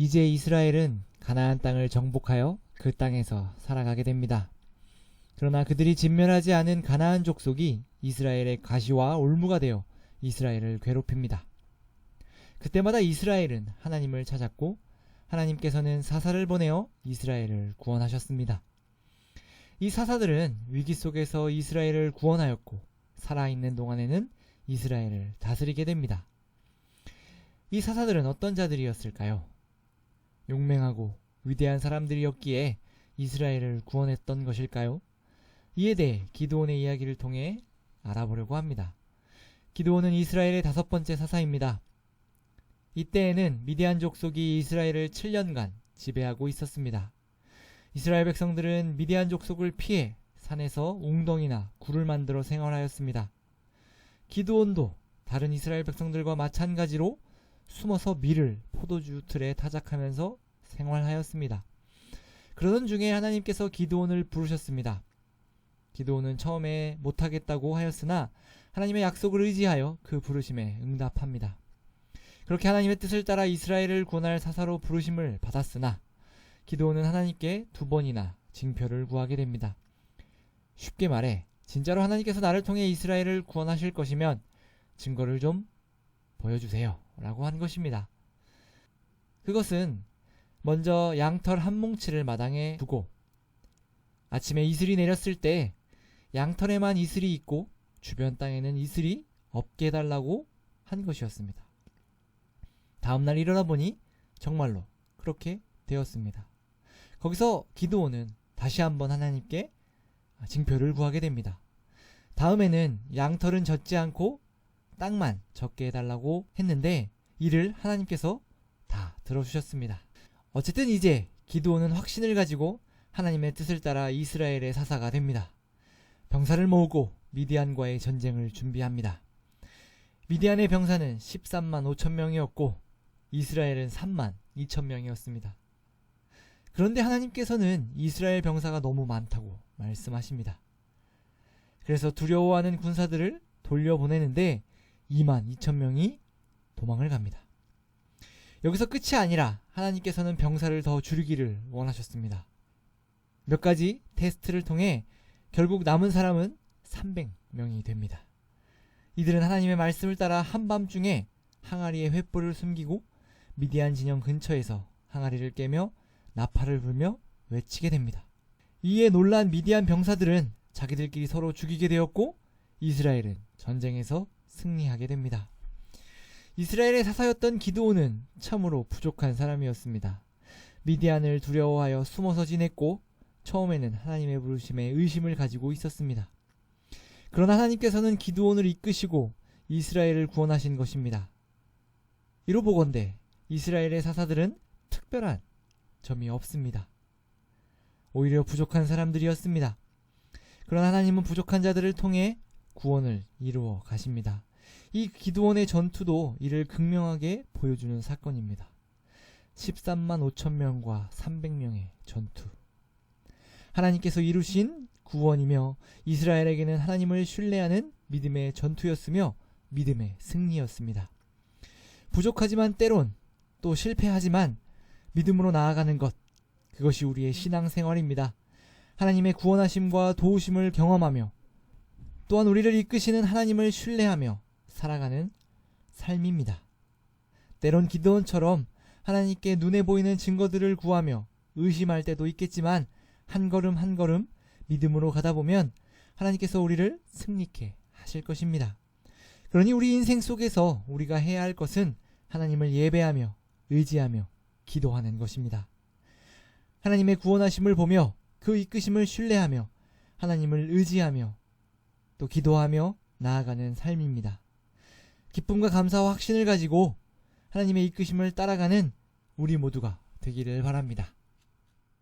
이제 이스라엘은 가나안 땅을 정복하여 그 땅에서 살아가게 됩니다. 그러나 그들이 진멸하지 않은 가나안 족속이 이스라엘의 가시와 올무가 되어 이스라엘을 괴롭힙니다. 그때마다 이스라엘은 하나님을 찾았고 하나님께서는 사사를 보내어 이스라엘을 구원하셨습니다. 이 사사들은 위기 속에서 이스라엘을 구원하였고 살아있는 동안에는 이스라엘을 다스리게 됩니다. 이 사사들은 어떤 자들이었을까요? 용맹하고 위대한 사람들이었기에 이스라엘을 구원했던 것일까요? 이에 대해 기드온의 이야기를 통해 알아보려고 합니다. 기드온은 이스라엘의 5번째 사사입니다. 이때에는 미디안 족속이 이스라엘을 7년간 지배하고 있었습니다. 이스라엘 백성들은 미디안 족속을 피해 산에서 웅덩이나 굴을 만들어 생활하였습니다. 기드온도 다른 이스라엘 백성들과 마찬가지로 숨어서 밀을 포도주 틀에 타작하면서 생활하였습니다. 그러던 중에 하나님께서 기드온을 부르셨습니다. 기드온은 처음에 못하겠다고 하였으나 하나님의 약속을 의지하여 그 부르심에 응답합니다. 그렇게 하나님의 뜻을 따라 이스라엘을 구원할 사사로 부르심을 받았으나 기드온은 하나님께 2번이나 징표를 구하게 됩니다. 쉽게 말해 진짜로 하나님께서 나를 통해 이스라엘을 구원하실 것이면 증거를 좀 보여주세요 라고 한 것입니다. 그것은 먼저 양털 한 뭉치를 마당에 두고 아침에 이슬이 내렸을 때 양털에만 이슬이 있고 주변 땅에는 이슬이 없게 해달라고 한 것이었습니다. 다음날 일어나 보니 정말로 그렇게 되었습니다. 거기서 기드온은 다시 한번 하나님께 징표를 구하게 됩니다. 다음에는 양털은 젖지 않고 땅만 젖게 해달라고 했는데 이를 하나님께서 다 들어주셨습니다. 어쨌든 이제 기드온은 확신을 가지고 하나님의 뜻을 따라 이스라엘의 사사가 됩니다. 병사를 모으고 미디안과의 전쟁을 준비합니다. 미디안의 병사는 13만 5천 명이었고 이스라엘은 3만 2천 명이었습니다. 그런데 하나님께서는 이스라엘 병사가 너무 많다고 말씀하십니다. 그래서 두려워하는 군사들을 돌려보내는데 2만 2천 명이 도망을 갑니다. 여기서 끝이 아니라 하나님께서는 병사를 더 줄이기를 원하셨습니다. 몇 가지 테스트를 통해 결국 남은 사람은 300명이 됩니다. 이들은 하나님의 말씀을 따라 한밤중에 항아리에 횃불을 숨기고 미디안 진영 근처에서 항아리를 깨며 나팔을 불며 외치게 됩니다. 이에 놀란 미디안 병사들은 자기들끼리 서로 죽이게 되었고 이스라엘은 전쟁에서 승리하게 됩니다. 이스라엘의 사사였던 기드온은 참으로 부족한 사람이었습니다. 미디안을 두려워하여 숨어서 지냈고 처음에는 하나님의 부르심에 의심을 가지고 있었습니다. 그러나 하나님께서는 기드온을 이끄시고 이스라엘을 구원하신 것입니다. 이로 보건대 이스라엘의 사사들은 특별한 점이 없습니다. 오히려 부족한 사람들이었습니다. 그러나 하나님은 부족한 자들을 통해 구원을 이루어 가십니다. 이 기드온의 전투도 이를 극명하게 보여주는 사건입니다. 13만 5천 명과 300명의 전투. 하나님께서 이루신 구원이며 이스라엘에게는 하나님을 신뢰하는 믿음의 전투였으며 믿음의 승리였습니다. 부족하지만 때론 또 실패하지만 믿음으로 나아가는 것, 그것이 우리의 신앙생활입니다. 하나님의 구원하심과 도우심을 경험하며 또한 우리를 이끄시는 하나님을 신뢰하며 살아가는 삶입니다. 때론 기드온처럼 하나님께 눈에 보이는 증거들을 구하며 의심할 때도 있겠지만 한 걸음 한 걸음 믿음으로 가다 보면 하나님께서 우리를 승리케 하실 것입니다. 그러니 우리 인생 속에서 우리가 해야 할 것은 하나님을 예배하며 의지하며 기도하는 것입니다. 하나님의 구원하심을 보며 그 이끄심을 신뢰하며 하나님을 의지하며 또 기도하며 나아가는 삶입니다. 기쁨과 감사와 확신을 가지고 하나님의 이끄심을 따라가는 우리 모두가 되기를 바랍니다.